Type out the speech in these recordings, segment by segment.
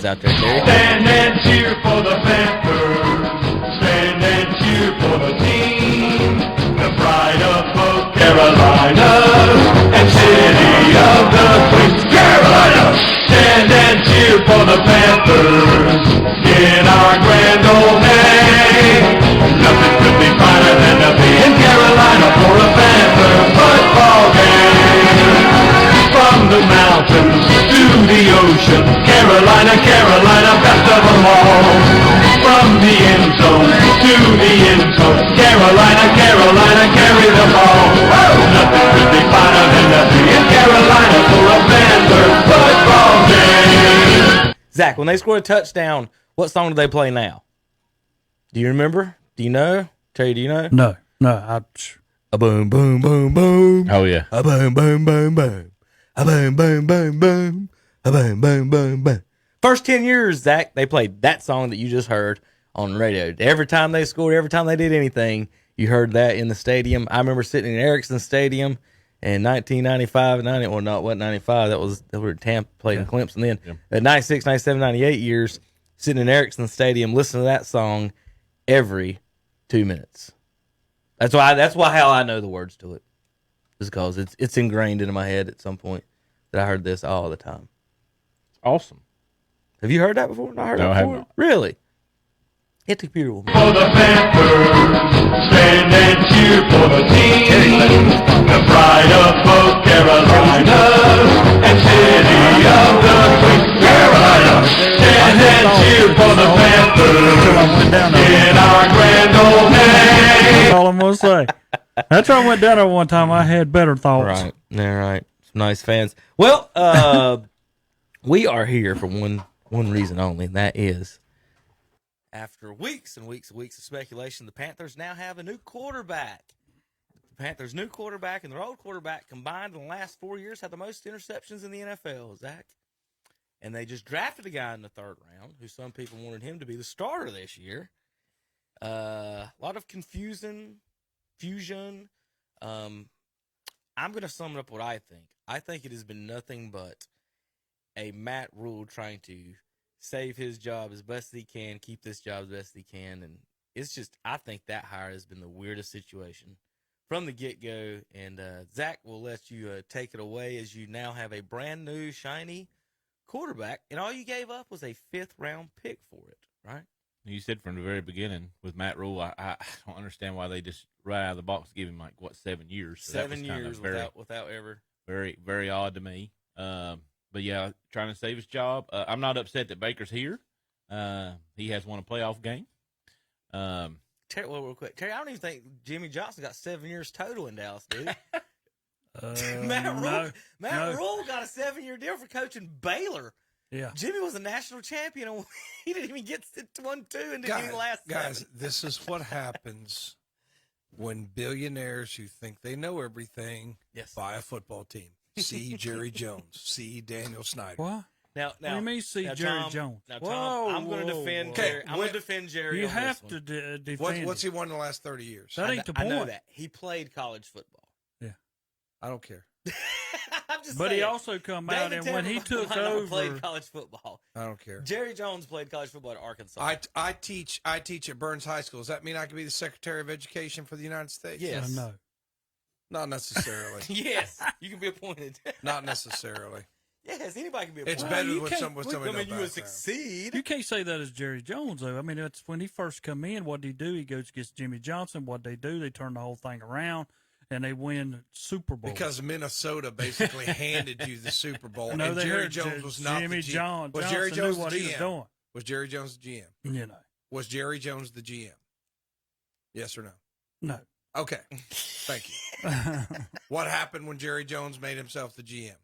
out there, Terry. Stand and cheer for the Panthers. Stand and cheer for the team. The pride of both Carolinas and city of the Queens. Carolina! Stand and cheer for the Panthers in our grand old day. Nothing could be finer than to be in Carolina for a Panther football game. From the mountains to the ocean, Carolina, Carolina, best of them all. From the end zone to the end zone, Carolina, Carolina, carry the ball. Oh, nothing could be finer than to be in Carolina for a Panther football game. Zach, when they score a touchdown, what song do they play now? Do you remember? Do you know? Terry, do you know? No. A boom, boom, boom, boom. Oh, yeah. A boom, boom, boom, boom. A boom, boom, boom, boom. A boom, boom, boom, boom. First 10 years, Zach, they played that song that you just heard on the radio. Every time they scored, every time they did anything, you heard that in the stadium. I remember sitting in Erickson Stadium in 1995, wasn't 95. That was Tampa played in Clemson then. Yeah. At 96, 97, 98 years, sitting in Erickson Stadium, listening to that song every 2 minutes. That's why how I know the words to it. Just because it's ingrained into my head at some point that I heard this all the time. Awesome. Have you heard that before? Not heard No, that I have before? not. Really? Hit the computer with me. For the Panthers, stand and cheer for the team. The pride of both Carolinas and city of the Queens. Carolina, stand and cheer for the Panthers in our grand old name. That's all I'm going to say. That's why I went down there one time. I had better thoughts. Right. Yeah, right. Some nice fans. Well, we are here for one reason only, and that is after weeks and weeks and weeks of speculation, the Panthers now have a new quarterback. The Panthers' new quarterback and their old quarterback combined in the last 4 years had the most interceptions in the NFL, Zach. And they just drafted a guy in the third round who some people wanted him to be the starter this year. A lot of fusion. I'm going to sum up what I think. I think it has been nothing but a Matt Rule trying to save his job as best he can, keep this job as best he can. And it's just, I think that hire has been the weirdest situation from the get-go. And Zach will let you take it away as you now have a brand new, shiny quarterback. And all you gave up was a fifth-round pick for it, right? You said from the very beginning with Matt Rule, I don't understand why they just right out of the box give him 7 years. So 7 years without ever. Very, very odd to me. But yeah, trying to save his job. I'm not upset that Baker's here. He has won a playoff game. Terry, real quick, Terry, I don't even think Jimmy Johnson got 7 years total in Dallas, dude. Matt Rule got a 7-year deal for coaching Baylor. Yeah. Jimmy was a national champion, and he didn't even get to 1-2 and didn't even last. Guys, this is what happens when billionaires who think they know everything buy a football team. See Jerry Jones. See Daniel Snyder. What? Now, what do you mean see Jerry Tom, Jones? Now, Tom, I'm going to defend Jerry. I'm going to defend Jerry. You have to defend. What's he won in the last 30 years? That ain't the point. I know that. He played college football. Yeah. I don't care. I'm just but saying, he also come out and when he took over, played college football. I don't care. Jerry Jones played college football at Arkansas. I teach at Burns High School. Does that mean I can be the Secretary of Education for the United States? Yes. No. Not necessarily. Yes, you can be appointed. Not necessarily. Yes, anybody can be appointed. It's better with somebody. You would succeed. You can't say that as Jerry Jones, though. I mean, that's when he first come in. What did he do? He goes against Jimmy Johnson. What they do? They turn the whole thing around. And they win Super Bowl. Because Minnesota basically handed you the Super Bowl. No, and Jerry Jones was not Jimmy the GM. Was Jerry Johnson Jones knew what the GM? he was doing. Was Jerry Jones the GM? You know. Was Jerry Jones the GM? Yes or no? No. Okay. Thank you. What happened when Jerry Jones made himself the GM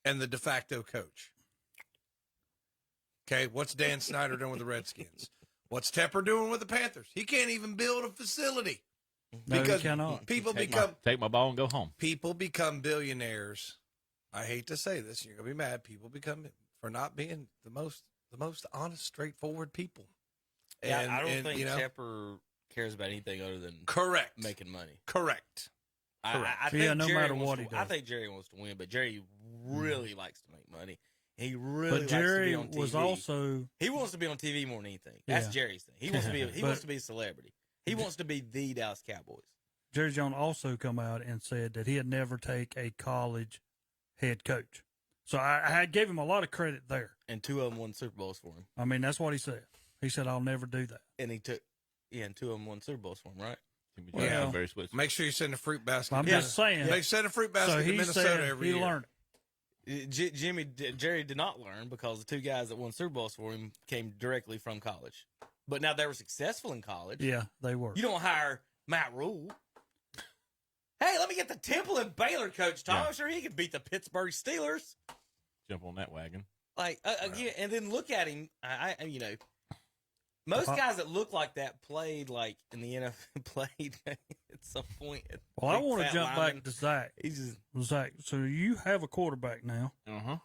and the de facto coach? Okay, what's Dan Snyder doing with the Redskins? What's Tepper doing with the Panthers? He can't even build a facility. No, because he cannot. people take my ball and go home. People become billionaires. I hate to say this, you're gonna be mad. People become for not being the most honest, straightforward people. And I don't think Tepper cares about anything other than making money. Correct. I think no Jerry matter what he does. I think Jerry wants to win, but Jerry really likes to make money. He really But likes to Jerry be on TV. was also He wants to be on TV more than anything. That's Yeah. Jerry's thing. He wants to be. He But- wants to be a celebrity. He wants to be the Dallas Cowboys. Jerry Jones also come out and said that he had never take a college head coach. So I gave him a lot of credit there. And 2 of them won Super Bowls for him. I mean, that's what he said. He said, "I'll never do that." And he took, and 2 of them won Super Bowls for him, right? Jimmy Well, Johnson, very swift. Make sure you send a fruit basket. I'm Yeah. just saying. Send a fruit So basket to he Minnesota said every he year. learned it. Jerry did not learn because the 2 guys that won Super Bowls for him came directly from college. But now they were successful in college. Yeah, they were. You don't hire Matt Rule. Hey, let me get the Temple and Baylor coach, Tom. Yeah. I'm sure he could beat the Pittsburgh Steelers. Jump on that wagon. Like again, and then look at him. Most guys that look like that played like in the NFL. Played at some point. Well, I Big want to fat jump lineman. back to Zach. He's just Zach, so you have a quarterback now. Uh-huh.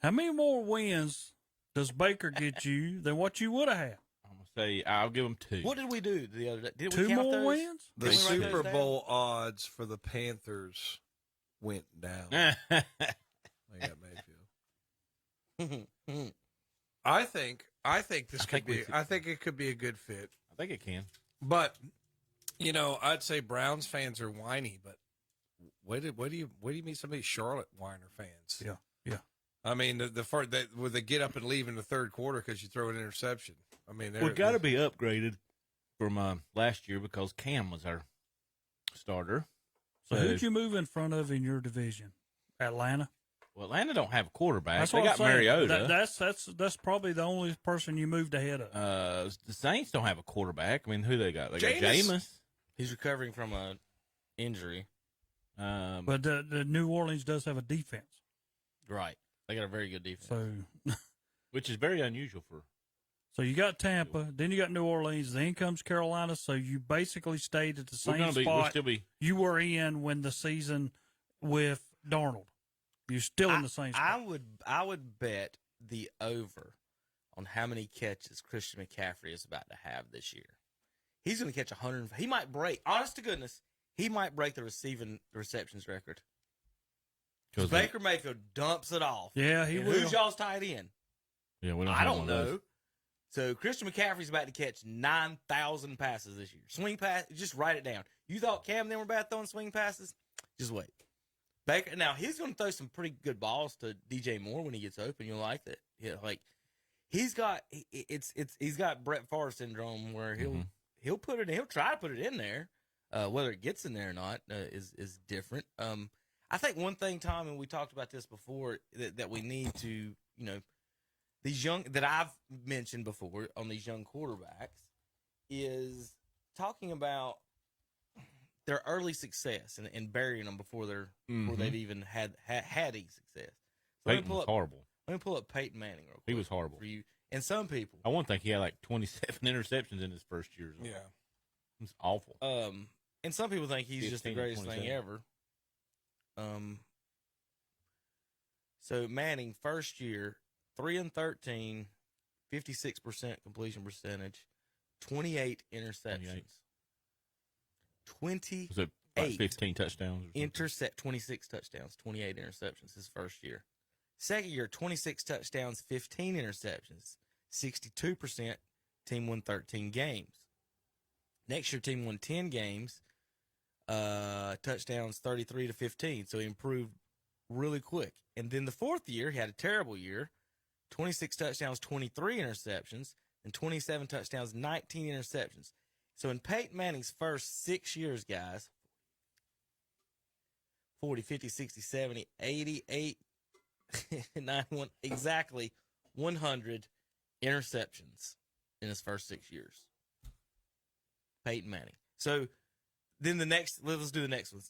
How many more wins does Baker get you than what you would have had? I'm going to say I'll give him 2. what did we do the other day? Did we 2 count more those? wins? The Did we write Super those down? Bowl odds for the Panthers went down. I I got Mayfield. I think this could think we be. should- I think it could be a good fit. think it can. But I'd say Browns fans are whiny. But where do you meet some of these Charlotte whiner fans? Yeah. I mean, the part that where they get up and leave in the third quarter because you throw an interception. I mean, We got to be upgraded from last year because Cam was our starter. So who'd you move in front of in your division? Atlanta? Well, Atlanta don't have a quarterback. That's They what got I'm saying. Mariota. That's probably the only person you moved ahead of. The Saints don't have a quarterback. I mean, who they got? They got Jameis. Jameis. He's recovering from an injury. But the New Orleans does have a defense. Right. They got a very good defense. So which is very unusual for. so you got Tampa, then you got New Orleans, then comes Carolina. So you basically stayed at the We're same gonna be. spot We'll still be. you were in when the season with Darnold. You're still in the same spot. I would bet the over on how many catches Christian McCaffrey is about to have this year. He's going to catch 100. He might break. Honest to goodness, he might break the receptions record. Because Baker Mayfield dumps it off. Yeah, he And will. who's y'all's tight end? Yeah, we don't. I have don't one of those. know. So Christian McCaffrey's about to catch 9,000 passes this year. Swing pass, just write it down. You thought Cam and them were bad throwing swing passes? Just wait. Baker, now he's going to throw some pretty good balls to DJ Moore when he gets open. You'll like that. Yeah, like he's got he's got Brett Favre syndrome where he'll put it, he'll try to put it in there. Whether it gets in there or not is different. I think one thing, Tom, and we talked about this before, that we need to, these young, that I've mentioned before on these young quarterbacks, is talking about their early success and burying them before they've even had any success. So Peyton was horrible. Let me pull up Peyton Manning real quick. He was horrible. For you. And some people. I want to think he had like 27 interceptions in his first year. Yeah. It's awful. And some people think he's just the 15 to greatest thing 27. ever. So Manning, first year, 3-13, 56% completion percentage, 28 interceptions. 28 Was it like 15 touchdowns? Or something? 26 touchdowns, 28 interceptions his first year. Second year, 26 touchdowns, 15 interceptions, 62%. Team won 13 games. Next year, team won 10 games, touchdowns 33-15. So he improved really quick. And then the fourth year, he had a terrible year, 26 touchdowns, 23 interceptions, and 27 touchdowns, 19 interceptions. So in Peyton Manning's first 6 years, guys, 40, 50, 60, 70, 80, 91, exactly 100 interceptions in his first 6 years. Peyton Manning. So then let's do the next one.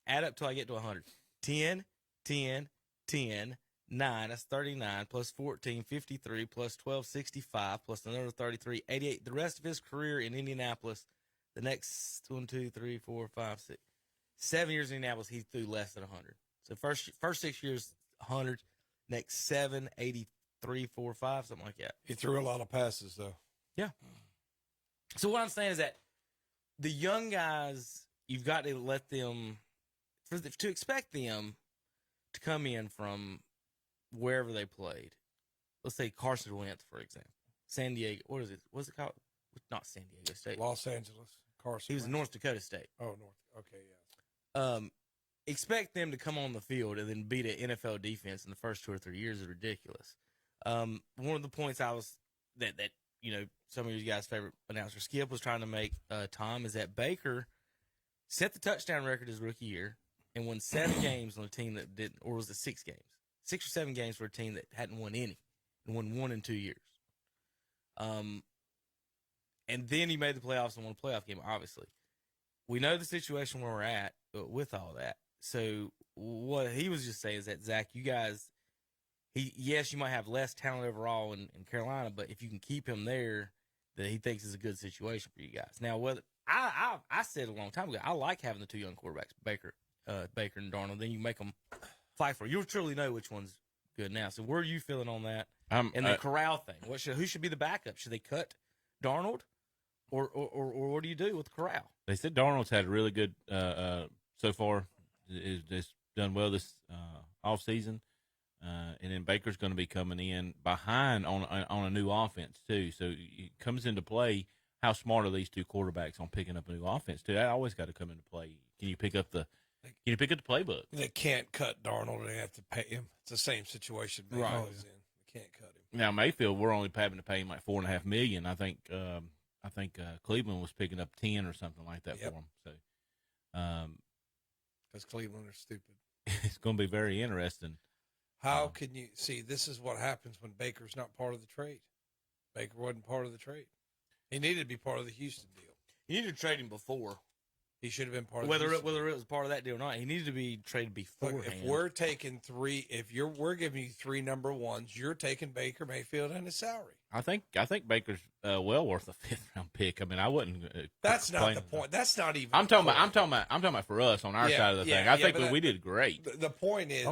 Add up till I get to 100. 10, 10, 10, 9, that's 39, plus 14, 53, plus 12, 65, plus another 33, 88. The rest of his career in Indianapolis, the next 1, 2, 3, 4, 5, 6, 7 years in Indianapolis, he threw less than 100. So first 6 years, 100. Next 7, 83, 4, 5, something like that. He threw a lot of passes, though. Yeah. So what I'm saying is that the young guys, you've got to let them, to expect them to come in from wherever they played. Let's say Carson Wentz, for example. San Diego. What is it? What's it called? Not San Diego State. Los Angeles. Carson. He was in North Dakota State. Oh, North. Okay, yeah. Expect them to come on the field and then beat an NFL defense in the first 2 or 3 years is ridiculous. One of the points I was that some of you guys' favorite announcer Skip was trying to make, Tom, is that Baker set the touchdown record his rookie year and won 7 games on a team that didn't, or was it 6 games? 6 or 7 games for a team that hadn't won any and won 1 in 2 years. And then he made the playoffs and won a playoff game, obviously. We know the situation where we're at with all that. So what he was just saying is that, Zach, you guys, yes, you might have less talent overall in Carolina, but if you can keep him there, that he thinks is a good situation for you guys. Now, whether I said a long time ago, I like having the 2 young quarterbacks, Baker and Darnold. Then you make them fight for it. You'll truly know which one's good now. So where are you feeling on that? And the Corral thing. Who should be the backup? Should they cut Darnold, or what do you do with Corral? They said Darnold's had a really good so far. Is done well this off season, and then Baker's going to be coming in behind on a new offense too. So it comes into play. How smart are these 2 quarterbacks on picking up a new offense too? That always got to come into play. Can you pick up the playbook? They can't cut Darnold. They have to pay him. It's the same situation Mayfield is in. They can't cut him. Now Mayfield, we're only having to pay him like $4.5 million. I think Cleveland was picking up 10 or something like that for him. So, because Cleveland are stupid. It's going to be very interesting. How can you see? This is what happens when Baker's not part of the trade. Baker wasn't part of the trade. He needed to be part of the Houston deal. You needed to trade him before. He should have been part of whether it was part of that deal or not. He needed to be traded beforehand. Look, if we're taking 3, we're giving you 3 number 1s, you're taking Baker Mayfield and his salary. I think Baker's well worth a 5th round pick. I mean, I wouldn't. That's not the point. That's not even. I'm talking about for us on our side of the thing. I think we did great. The point is,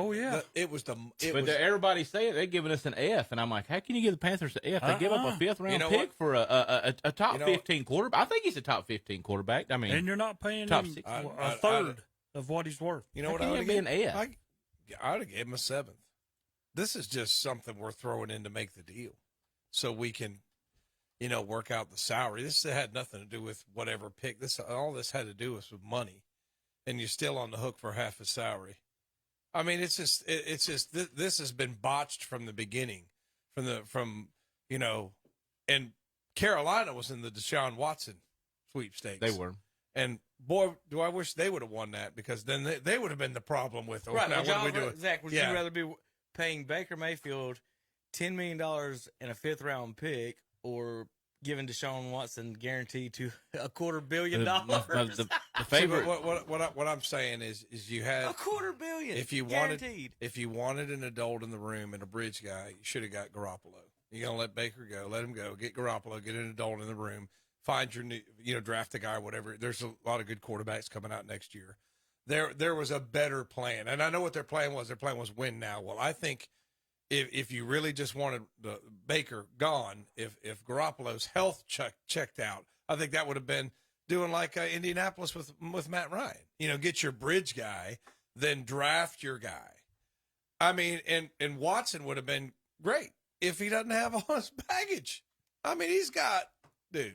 everybody say it. They're giving us an F, and I'm like, how can you give the Panthers an F? They give up a 5th round pick for a top 15 quarterback. I think he's a top 15 quarterback. I mean, and you're not paying top him 6. a third of what he's worth. You know what? I would be an F. I'd have gave him a 7th. This is just something we're throwing in to make the deal, so we can, work out the salary. This had nothing to do with whatever pick. All this had to do with money, and you're still on the hook for half his salary. I mean, it's just this has been botched from the beginning, and Carolina was in the Deshaun Watson sweepstakes. They were. And boy, do I wish they would have won that, because then they would have been the problem with. Right, now, what are we doing? Zach, would you rather be paying Baker Mayfield $10 million and a 5th round pick, or giving Deshaun Watson guaranteed to $250 million? The favorite. What I'm saying is you had $250 million. If you wanted an adult in the room and a bridge guy, you should have got Garoppolo. You're gonna let Baker go, let him go, get Garoppolo, get an adult in the room, find your new, draft a guy, whatever. There's a lot of good quarterbacks coming out next year. There was a better plan, and I know what their plan was. Their plan was win now. Well, I think if you really just wanted the Baker gone, if Garoppolo's health checked out, I think that would have been doing like Indianapolis with Matt Ryan. Get your bridge guy, then draft your guy. I mean, and Watson would have been great if he doesn't have all his baggage. I mean, he's got, dude.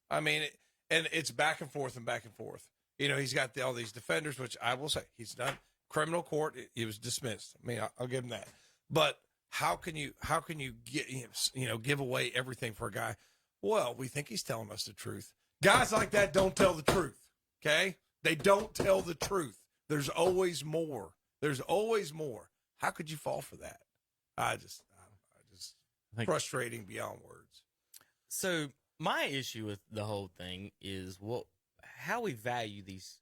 I mean, and it's back and forth and back and forth. He's got all these defenders, which I will say he's done criminal court. He was dismissed. I mean, I'll give him that. But how can you get give away everything for a guy? Well, we think he's telling us the truth. Guys like that don't tell the truth. Okay, they don't tell the truth. There's always more. There's always more. How could you fall for that? I just frustrating beyond words. So my issue with the whole thing is how we value these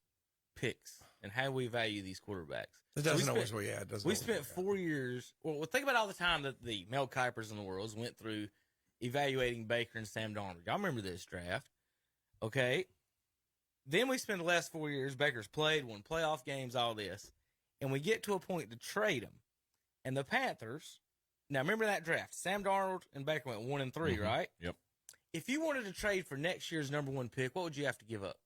picks and how we value these quarterbacks. It doesn't always work. Yeah, it doesn't. We spent 4 years. Well, think about all the time that the Mel Kipers in the world went through evaluating Baker and Sam Darnold. Y'all remember this draft, okay? Then we spend the last 4 years. Baker's played, won playoff games, all this, and we get to a point to trade him. And the Panthers. Now, remember that draft? Sam Darnold and Baker went 1 and 3, right? Yep. If you wanted to trade for next year's number 1 pick, what would you have to give up?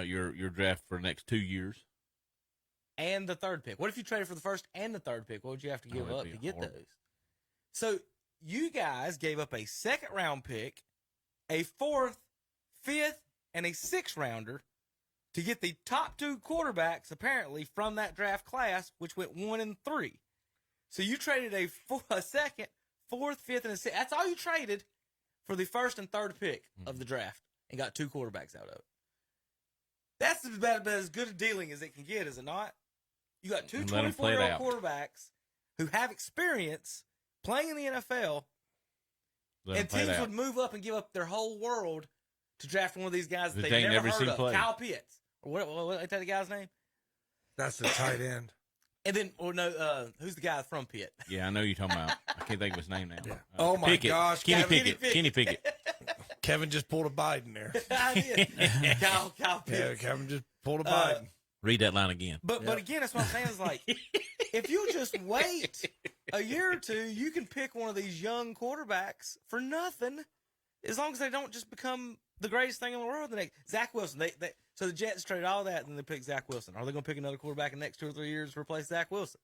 Your draft for the next 2 years. and the third pick? What if you traded for the first and the third pick? What would you have to give that'd up be to get horrible. those? So you guys gave up a second-round pick, a fourth, fifth, and a sixth-rounder to get the top two quarterbacks, apparently, from that draft class, which went 1 and 3. So you traded a second, fourth, fifth, and a sixth. That's all you traded for the first and third pick of the draft and got two quarterbacks out of it. That's about as good a dealing as it can get, is it not? You got two And let 'em play it 24-year-old quarterbacks who have experience playing in the NFL, Let 'em and play it teams out. would move up and give up their whole world to draft one of these guys that That they've they never never heard seen of. play. Kyle Pitts. Or what is that the guy's name? That's the tight end. And then, who's the guy from Pitt? Yeah, I know you're talking about. I can't think of his name now. Yeah. Oh, my gosh, Kenny Kevin. Pickett. Kenny Pickett. Kevin just pulled a Biden there. I did. Kyle Yeah, Pitts. Kevin just pulled a Biden. Read that line again. But again, that's what I'm saying is like, if you just wait a year or two, you can pick one of these young quarterbacks for nothing, as long as they don't just become the greatest thing in the world. Zach Wilson. So the Jets traded all that, and then they picked Zach Wilson. Are they going to pick another quarterback in the next 2 or 3 years to replace Zach Wilson?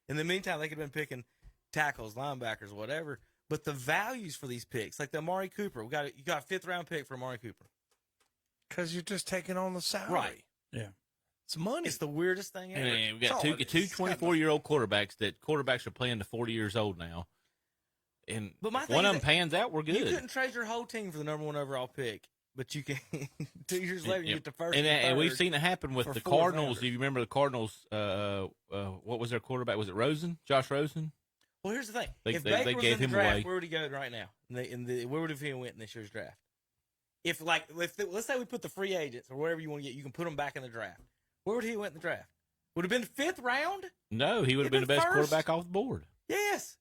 In the meantime, they could have been picking tackles, linebackers, whatever. But the values for these picks, like the Amari Cooper, you got a 5th-round pick for Amari Cooper. Because you're just taking on the salary. Right. Yeah. It's money. It's the weirdest thing ever. And we got It's two all- it's 24-year-old quarterbacks that quarterbacks are playing to 40 years old now. And But my if thing one of is them pans out, we're You good. couldn't trade your whole team for the number 1 overall pick, but you can 2 years later you Yeah. get the first. And we've third. seen it happen with for the fourth Cardinals. rounder. If you remember the Cardinals, what was their quarterback? Was it Rosen? Josh Rosen? Well, here's the thing: They if Baker gave was in the him draft, away. where would he go right now? Where would he went in this year's draft? Let's say we put the free agents or whatever you want to get, you can put them back in the draft. Where would he went in the draft? Would have been 5th round? No, he would have He'd been the been best first. quarterback off the board. Yes,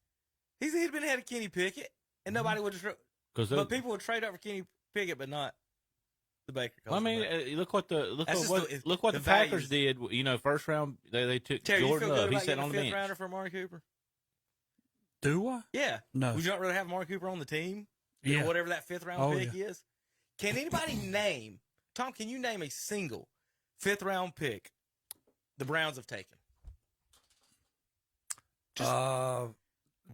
he'd been ahead of Kenny Pickett, and nobody would have. Because But people would trade up for Kenny Pickett, but not the Baker. I mean, look what the That's what just look what the the Packers values. did. You know, first round they took Terry, you Jordan feel good Love. He about sat getting on a the 5th bench. rounder for Amari Cooper? Do I? Yeah. No. Would you not rather have Amari Cooper on the team? Yeah. Whatever that 5th round Oh, pick is. Can anybody name, Tom, can you name a single 5th round pick the Browns have taken?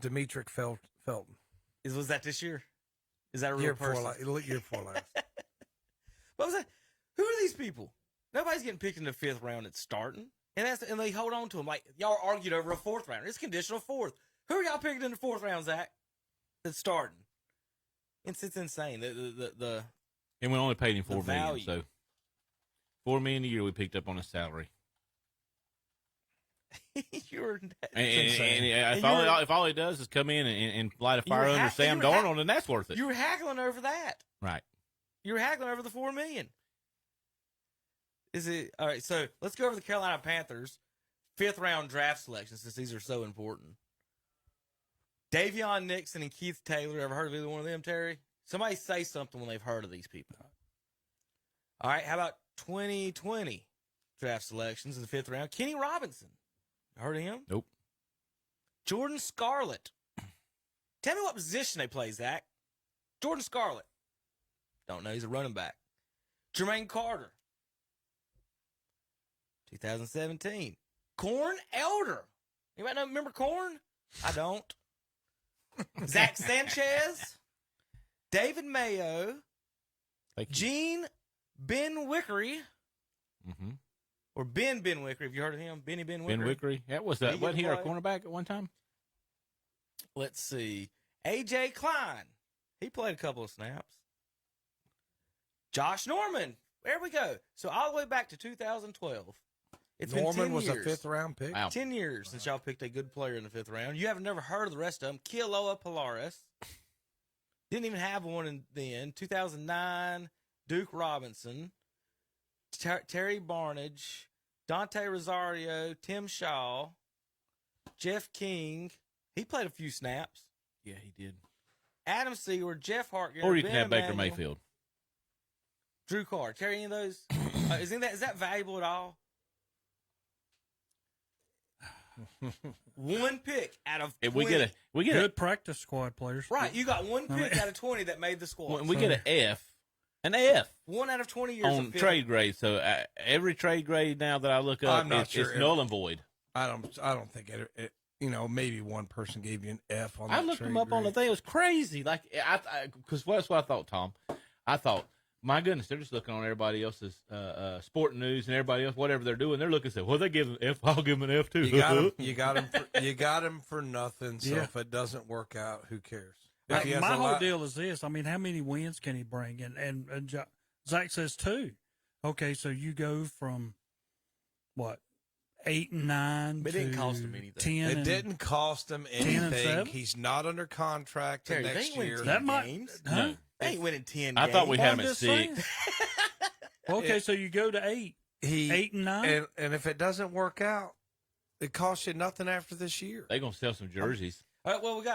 Demetric Felton. Was that this year? Is that a real Year before person? year before last. What was that? Who are these people? Nobody's getting picked in the 5th round at starting. And they hold on to them like y'all argued over a 4th rounder. It's conditional 4th. Who are y'all picking in the 4th round, Zach? That's starting. It's insane. The And we only paid him The $4 million. value. So $4 million a year we picked up on his salary. you're And insane. if all he does is come in and light a fire You were under ha- Sam you were ha- Darnold, then that's worth it. you were haggling over that. Right. You were haggling over the $4 million. Is it all right? So let's go over the Carolina Panthers 5th round draft selection since these are so important. Davion Nixon and Keith Taylor. Ever heard of either one of them, Terry? Somebody say something when they've heard of these people. All right. How about 2020 draft selections in the 5th round? Kenny Robinson. Heard of him? Nope. Jordan Scarlett. Tell me what position they play, Zach. Jordan Scarlett. Don't know. He's a running back. Jermaine Carter. 2017. Corn Elder. Anybody remember Corn? I don't. Zach Sanchez. David Mayo. Thank you. Gene Ben Wickery. Mm-hmm. Or Ben Wickery. Have you heard of him? Ben Wickery. Ben Wickery. That was Did he wasn't get he our away? cornerback at one time? Let's see. A.J. Klein. He played a couple of snaps. Josh Norman. There we go. So all the way back to 2012. It's been Norman 10 was years. a 5th round pick. Wow. 10 years since y'all picked a good player in the 5th round. You haven't never heard of the rest of them. Kealoha Polaris. Didn't even have one then. 2009, Duke Robinson. Terry Barnage. Dante Rosario. Tim Shaw. Jeff King. He played a few snaps. Yeah, he did. Adam Seward. Jeff Hartgett. Or you Ben can have Baker Emanuel, Mayfield. Drew Carr. Terry, any of those? Is that valuable at all? One pick out of 20. If we get Good practice squad players. Right, you got one pick out of 20 that made the squad. when we get an F, An F 1 out of 20 years on of film. trade grade. So every trade grade now that I look up, I'm not sure it's null and void. I don't think it. Maybe one person gave you an F on. I that looked trade them up on the grade. thing. It was crazy. Like because that's what I thought, Tom. I thought, my goodness, they're just looking on everybody else's sport news and everybody else, whatever they're doing. They're looking and say, well, they give them F. I'll give them an F too. You got him for nothing. So Yeah. if it doesn't work out, who cares? If Like, he has my a whole lot- deal is this. I mean, how many wins can he bring? And Zach says 2. Okay, so you go from what 8 and 9. But it didn't to cost him anything. 10. It and, didn't cost him 10 and anything. 7? He's not under contract till Terry, they next ain't winning year. 10 That might- games. Huh? No. They ain't winning 10 I thought we games. had I'm him at just saying. 6. Okay, so you go to 8, He 8 and 9. and if it doesn't work out, it costs you nothing after this year. They're gonna sell some jerseys. All right, well, we got